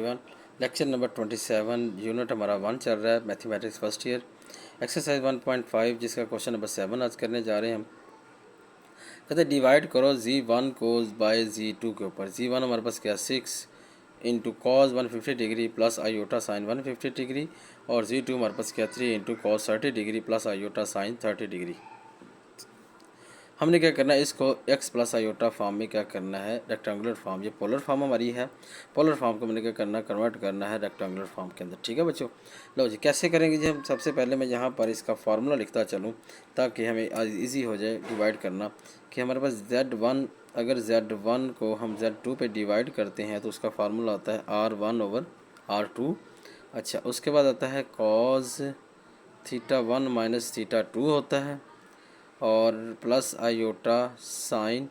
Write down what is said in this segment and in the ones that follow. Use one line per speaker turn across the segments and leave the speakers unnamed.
Everyone. Lecture number 27 unit हमारा 1 चल रहा है, मैथमेटिक्स फर्स्ट ईयर, एक्सरसाइज 1.5 जिसका क्वेश्चन नंबर 7 आज करने जा रहे हैं हम। कहते हैं डिवाइड करो Z1 को बाय Z2 के ऊपर। Z1 हमारे पास क्या 6 into cos 150 degree plus iota sine 150 degree, और Z2 हमारे पास क्या 3 into cos 30 degree plus iota sign 30 degree. हमने क्या करना है, इसको x प्लस आयोटा फॉर्म में क्या करना है, रेक्टेंगुलर फॉर्म। ये पोलर फॉर्म हमारी है, पोलर फॉर्म को हमने क्या करना है, कन्वर्ट करना है रेक्टेंगुलर फॉर्म के अंदर। ठीक है बच्चों, लो जी कैसे करेंगे जी हम। सबसे पहले मैं यहाँ पर इसका फार्मूला लिखता चलूँ ताकि हमें इजी हो जाए डिवाइड करना। कि हमारे पास Z1, अगर Z1 को हम Z2 पे डिवाइड करते हैं तो उसका फार्मूला आता है R1/R2। अच्छा, उसके बाद आता है कॉस θ1 माइनस θ2 होता है, और प्लस आयोटा साइन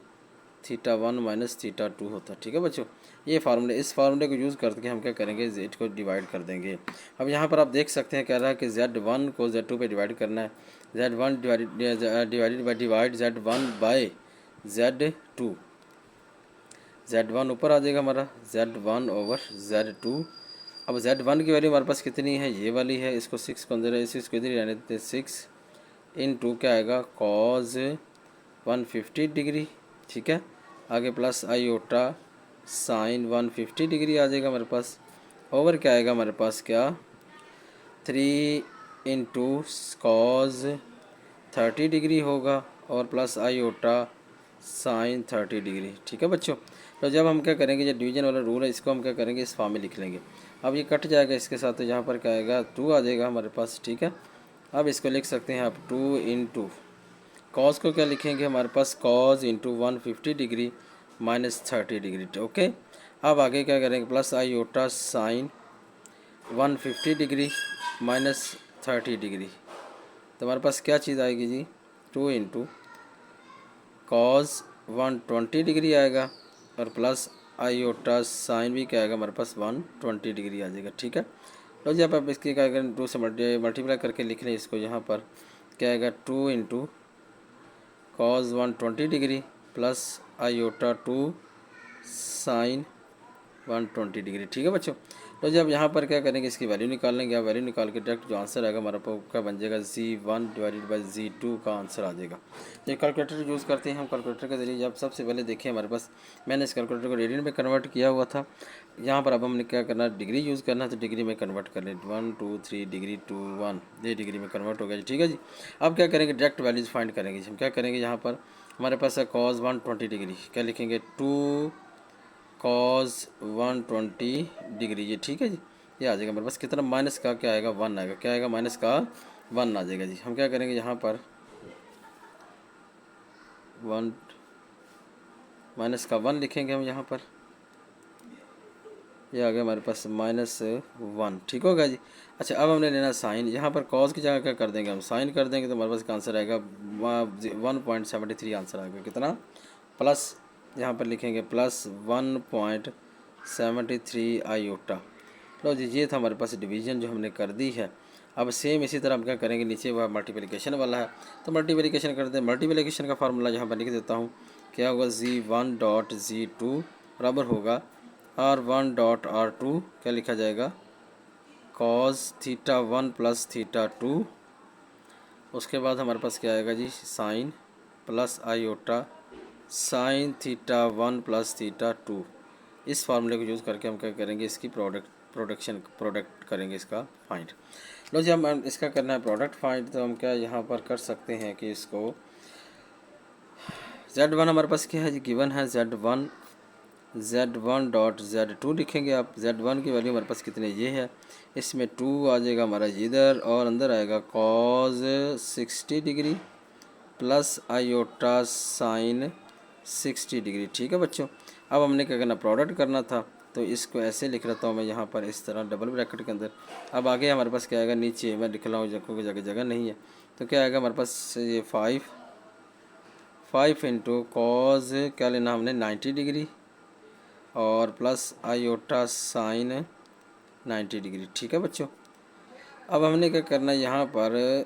θ1 माइनस θ2 होता है। ठीक है बच्चों, ये फार्मूले, इस फार्मूले को यूज़ करके हम क्या करेंगे, Z को डिवाइड कर देंगे। अब यहाँ पर आप देख सकते हैं कह रहा है कि Z1 को Z2 पे डिवाइड करना है। Z1 divide Z1 bye Z2। Z1 ऊपर आ जाएगा हमारा, Z1 ओवर Z2। अब Z1 की वैल्यू हमारे पास कितनी है, ये वाली है। इसको 6 को अंदर, इसको इधर ही रहने देते, 6 इंटू क्या आएगा कॉज 150 डिग्री। ठीक है, आगे प्लस आयोटा साइन 150 डिग्री आ जाएगा हमारे पास, ओवर क्या आएगा हमारे पास क्या 3 इंटू कॉज 30 डिग्री होगा, और प्लस आयोटा साइन 30 डिग्री। ठीक है बच्चों, तो जब हम क्या करेंगे, जो डिवीजन वाला रूल है इसको हम क्या करेंगे, इस फॉर्म में लिख लेंगे। अब ये कट जाएगा इसके साथ, तो यहाँ पर क्या आएगा 2 आ जाएगा हमारे पास। ठीक है, अब इसको लिख सकते हैं आप 2 इंटू कॉस को क्या लिखेंगे हमारे पास, cos into 150 degree minus 30 degree. Okay, अब आगे क्या करेंगे, plus iota sine 150 degree minus 30 degree. तो हमारे पास क्या चीज़ आएगी जी, 2 इंटू कॉस 120 डिग्री आएगा, और प्लस आयोटा साइन भी क्या आएगा हमारे पास 120 डिग्री आ जाएगा। ठीक है, तो जब आप इसकी क्या करें, 2 से मल्टीप्लाई करके लिख लें इसको, यहाँ पर क्या आएगा 2 into cos 120 degree plus iota 2 sine 120 degree. ठीक है बच्चों, तो जब यहाँ पर क्या करेंगे, इसकी वैल्यू निकाल लेंगे। आप वैल्यू निकाल के डायरेक्ट जो आंसर आएगा हमारा क्या बन जाएगा, Z1 डिवाइडेड बाई Z2 का आंसर आ जाएगा। ये कैलकुलेटर यूज़ करते हैं हम। कैलकुलेटर के जरिए जब सबसे पहले देखें हमारे पास, मैंने इस कैलकुलेटर को रेडियन में कन्वर्ट किया हुआ था। यहाँ पर अब हमने क्या करना, डिग्री यूज़ करना है, तो डिग्री में कन्वर्ट कर लें। 1 2 3 डिग्री 2 1, ये डिग्री में कन्वर्ट हो गया जी। ठीक है जी, अब क्या करेंगे, डायरेक्ट वैल्यूज़ फाइंड करेंगे। हम क्या करेंगे, यहाँ पर हमारे पास है कॉस 120 डिग्री, क्या लिखेंगे 2 कॉस 120 डिग्री। ये ठीक है जी, ये आ जाएगा हमारे पास कितना, माइनस का क्या आएगा 1 आएगा, क्या आएगा माइनस का 1 आ जाएगा जी। हम क्या करेंगे, यहाँ पर 1 माइनस का 1 लिखेंगे हम यहाँ पर, ये आ गया हमारे पास -1। ठीक होगा जी। अच्छा, अब हमने लेना साइन, यहाँ पर कॉस की जगह क्या कर देंगे, हम साइन कर देंगे, तो हमारे पास आंसर आएगा 1.73 आंसर आएगा। कितना, प्लस यहाँ पर लिखेंगे प्लस 1.73 आयोटा। लो जी, ये था हमारे पास डिवीजन जो हमने कर दी है। अब सेम इसी तरह हम क्या करेंगे, नीचे वह मल्टीप्लिकेशन वाला है, तो मल्टीप्लिकेशन करते हैं। मल्टीप्लिकेशन का फार्मूला यहाँ पर लिख देता हूँ, क्या होगा Z1 डॉट Z2 बराबर होगा R1.R2, क्या लिखा जाएगा कॉस θ1 प्लस θ2। उसके बाद हमारे पास क्या आएगा जी, sine plus iota sine θ1 plus θ2। इस फार्मूले को यूज़ करके हम क्या करेंगे, इसकी प्रोडक्ट करेंगे इसका फाइंड। लो जी, हम इसका करना है प्रोडक्ट फाइंड, तो हम क्या यहाँ पर कर सकते हैं कि इसको Z1 हमारे पास क्या है जी, गिवन है Z1 डॉट Z2 लिखेंगे आप। Z1 की वैल्यू हमारे पास कितने, ये है, इसमें 2 आ जाएगा हमारा इधर, और अंदर आएगा cos 60 degree plus iota sign 60 degree. ठीक है बच्चों, अब हमने क्या करना, प्रोडक्ट करना था, तो इसको ऐसे लिख रहा हूँ मैं यहाँ पर इस तरह डबल ब्रैकेट के अंदर। अब आगे हमारे पास क्या आएगा, नीचे मैं लिख रहा हूँ जगह जगह नहीं है, तो क्या आएगा हमारे पास ये 5 इंटू कॉज क्या लेना हमने 90 डिग्री, और प्लस आयोटा साइन 90 डिग्री। ठीक है बच्चों, अब हमने क्या करना है, यहाँ पर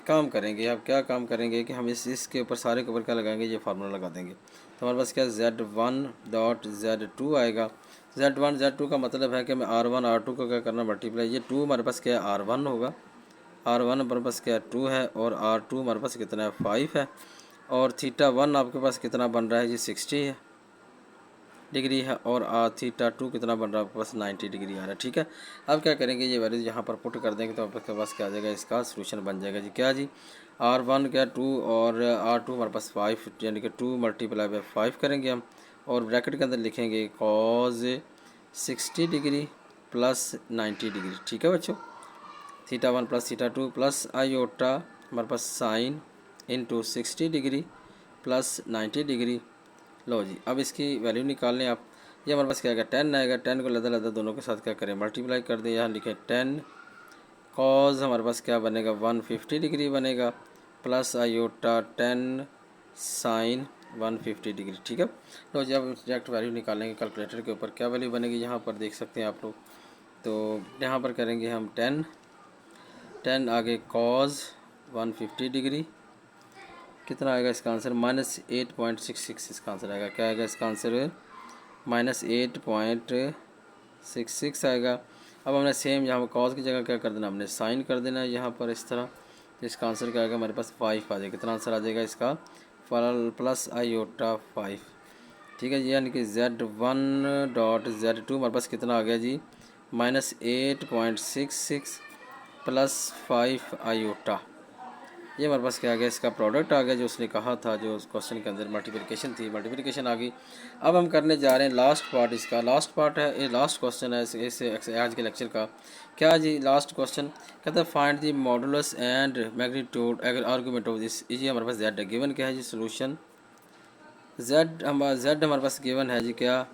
काम करेंगे। अब क्या काम करेंगे कि हम इसके ऊपर सारे के ऊपर क्या लगाएंगे, ये फार्मूला लगा देंगे। तो हमारे पास क्या Z1 डॉट Z2 आएगा। Z1 Z2 का मतलब है कि मैं R1 R2 को क्या करना मल्टीप्लाई, ये 2 हमारे पास क्या है R1 होगा, R1 हमारे पास क्या है 2 है, और R2 हमारे पास कितना है 5 है, और θ1 आपके पास कितना बन रहा है जी 60 है डिग्री है, और θ2 कितना बन रहा है आपके पास 90 डिग्री आ रहा है। ठीक है, अब क्या करेंगे, ये वैल्यूज यहाँ पर पुट कर देंगे तो आपके पास क्या आ जाएगा, इसका सोल्यूशन बन जाएगा जी क्या जी, R1 क्या 2 और R2 हमारे पास 5, यानी कि 2 मल्टीप्लाई बाई 5 करेंगे हम, और ब्रैकेट के अंदर लिखेंगे कॉज 60 डिग्री प्लस 90 डिग्री। ठीक है बच्चों, θ1 प्लस θ2 प्लस आयोटा हमारे पास sine into 60 degree plus 90 degree. लो जी, अब इसकी वैल्यू निकाल लें आप, ये हमारे पास क्या आएगा 10 आएगा, 10 को लदा लदा दोनों के साथ क्या करें मल्टीप्लाई कर दें, यहाँ लिखें 10 कॉज हमारे पास क्या बनेगा 150 डिग्री बनेगा, प्लस आयोटा 10 साइन 150 डिग्री। ठीक है, लो जी, अब एग्जैक्ट वैल्यू निकालेंगे कैलकुलेटर के ऊपर, क्या वैल्यू बनेगी यहाँ पर देख सकते हैं आप लोग, तो यहाँ पर करेंगे हम 10 आगे कॉज 150 डिग्री, कितना आएगा इसका आंसर -8.66 इसका आंसर आएगा, क्या आएगा इसका आंसर -8.66 आएगा। अब हमने सेम यहाँ पर कॉज की जगह क्या कर देना, हमने साइन कर देना है यहाँ पर इस तरह, तो इसका आंसर क्या आएगा हमारे पास 5 आ जाएगा, कितना आंसर आ जाएगा इसका प्लस आयोटा 5। ठीक है जी, यानी कि Z1.Z2 हमारे पास कितना आ गया जी -8.66 प्लस 5 आयोटा, ये हमारे पास क्या आ गया, इसका प्रोडक्ट आ गया जो उसने कहा था, जो उस क्वेश्चन के अंदर मल्टीप्लिकेशन थी, मल्टीप्लिकेशन आ गई। अब हम करने जा रहे हैं लास्ट पार्ट, इसका लास्ट पार्ट है, ये लास्ट क्वेश्चन है इस आज के लेक्चर का। क्या जी लास्ट क्वेश्चन कहता है find the modulus and magnitude argument of this, ये हमारे पास जेड है, गिवन क्या है जी सोल्यूशन जेड हमारे पास गिवन है जी क्या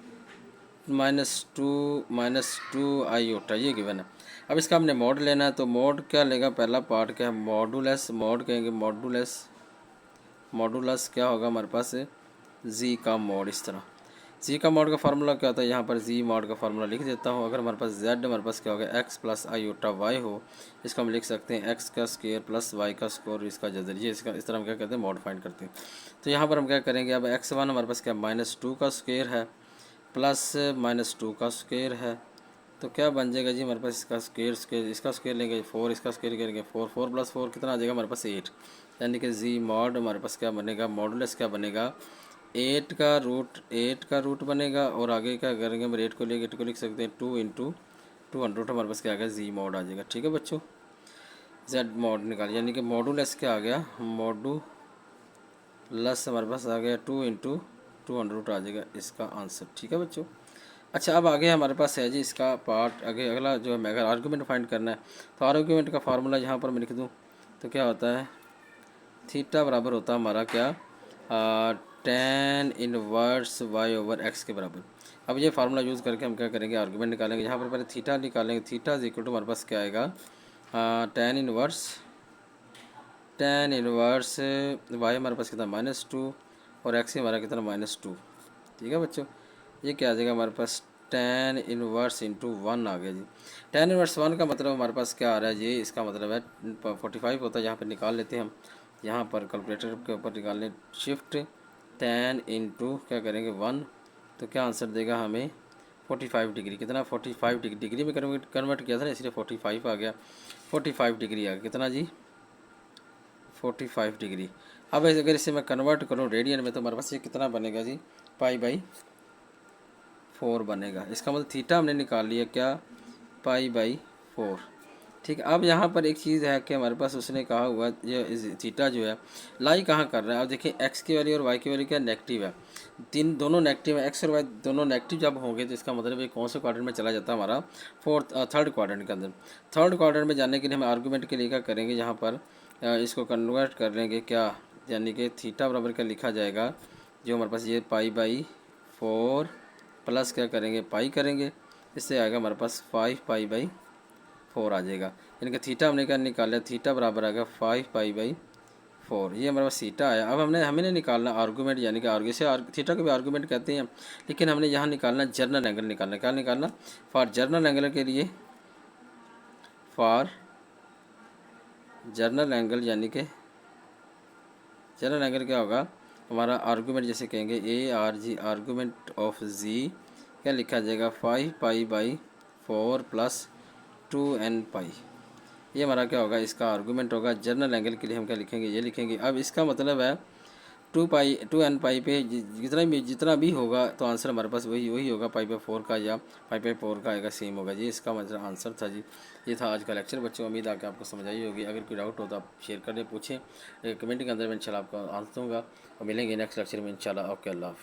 -2 आयोटा, ये गिवन है। अब इसका हमने मॉड लेना है, तो मॉड क्या लेगा, पहला पार्ट क्या है मॉडुलस, मॉड कहेंगे मॉडुलस क्या होगा हमारे पास जी का मॉड, इस तरह जी का मॉड का फार्मूला क्या होता है, यहाँ पर जी मॉड का फार्मूला लिख देता हूँ। अगर हमारे पास जेड हमारे पास क्या होगा एक्स प्लस आयोटा वाई हो, इसको हम लिख सकते हैं एक्स का स्क्वायर प्लस वाई का स्क्वायर, इसका जदर, ये इसका इस तरह हम क्या करते हैं मॉड फाइंड करते हैं। तो यहाँ पर हम क्या करेंगे, अब x1 हमारे पास क्या -2 का स्क्वायर है प्लस -2 का स्क्वायर है, तो क्या बन जाएगा जी हमारे पास इसका स्क्वायर इसका स्क्वायर लेंगे 4, इसका स्क्वायर करेंगे 4 + 4 कितना आ जाएगा हमारे पास 8, यानी कि जी मॉड हमारे पास क्या बनेगा, मॉडुलस क्या बनेगा 8 का रूट बनेगा, और आगे क्या करेंगे हम 8 को लेके 8 को लिख सकते हैं 2 × 200 हमारे पास क्या आ गया जी मॉड आ जाएगा। ठीक है बच्चों, जेड मॉड निकाल, यानी कि मॉडुलस क्या आ गया, मॉडुलस हमारे पास आ गया 2 × 200 आ जाएगा इसका आंसर। ठीक है बच्चों, अच्छा अब आगे हमारे पास है जी इसका पार्ट, आगे अगला जो है अगर आर्गूमेंट फाइंड करना है, तो आर्गूमेंट का फार्मूला यहाँ पर मैं लिख दूँ तो क्या होता है, थीटा बराबर होता है हमारा क्या tan इनवर्स y/x के बराबर। अब ये फार्मूला यूज़ करके हम क्या करेंगे आर्गूमेंट निकालेंगे, यहाँ पर पहले थीटा निकालेंगे, थीटा इज इक्वल टू हमारे पास क्या आएगा tan इनवर्स y हमारे पास कितना -2 और x हमारा कितना -2। ठीक है बच्चों, ये क्या आ जाएगा हमारे पास tan इनवर्स × 1 आ गया जी। tan इनवर्स 1 का मतलब हमारे पास क्या आ रहा है जी, इसका मतलब है 45 होता है, यहाँ पर निकाल लेते हैं हम, यहाँ पर कैलकुलेटर के ऊपर निकाल लें शिफ्ट tan × क्या करेंगे 1, तो क्या आंसर देगा हमें 45 डिग्री, कितना 45 डिग्री में कन्वर्ट किया था ना, इसलिए 45 आ गया, 45 डिग्री आ गया, कितना जी 45 डिग्री। अब अगर इसे मैं कन्वर्ट करूँ रेडियन में तो हमारे पास ये कितना बनेगा जी π/4 बनेगा, इसका मतलब थीटा हमने निकाल लिया क्या π/4। ठीक है, अब यहाँ पर एक चीज़ है कि हमारे पास उसने कहा हुआ ये थीटा जो है लाई कहाँ कर रहा है, अब देखिए एक्स की वैल्यू और वाई की वैल्यू क्या नेगेटिव है, दोनों नेगेटिव है, एक्स और वाई दोनों नेगेटिव जब होंगे तो इसका मतलब ये कौन से क्वाड्रेंट में चला जाता है हमारा थर्ड क्वाड्रेंट के अंदर। थर्ड क्वाड्रेंट में जाने के लिए हम आर्गूमेंट के लिए क्या करेंगे, यहाँ पर इसको कन्वर्ट कर लेंगे क्या, यानी कि थीटा बराबर क्या लिखा जाएगा, जो हमारे पास ये π/4 प्लस क्या करेंगे पाई करेंगे, इससे आएगा हमारे पास 5π/4 आ जाएगा, यानी कि थीटा हमने क्या निकाला, थीटा बराबर आएगा 5π/4, ये हमारे पास थीटा आया। अब हमें निकालना आर्गूमेंट, यानी कि से थीटा को भी आर्गूमेंट कहते हैं, लेकिन हमने यहाँ निकालना जर्नल एंगल निकालना, क्या निकालना फॉर जर्नल एंगल के लिए, फॉर जर्नल एंगल, यानी कि जर्नल एंगल क्या होगा हमारा आर्गूमेंट, जैसे कहेंगे ARG आर्गूमेंट ऑफ जी क्या लिखा जाएगा 5π/4 + 2n π। ये हमारा क्या होगा, इसका आर्गूमेंट होगा। जर्नल एंगल के लिए हम क्या लिखेंगे, ये लिखेंगे। अब इसका मतलब है 2n π पे जितना भी होगा तो आंसर हमारे पास वही होगा, π/4 का या π/4 का आएगा, सेम होगा जी। इसका मतलब आंसर था जी। ये था आज का लेक्चर बच्चों, उम्मीद है कि आपको समझ आई होगी। अगर कोई डाउट हो तो आप शेयर करें, पूछें कमेंट के अंदर, मैं इंशाल्लाह आपको आंसर दूँगा। और मिलेंगे नेक्स्ट लेक्चर में इंशाल्लाह। ओके, अल्लाह हाफ़िज़।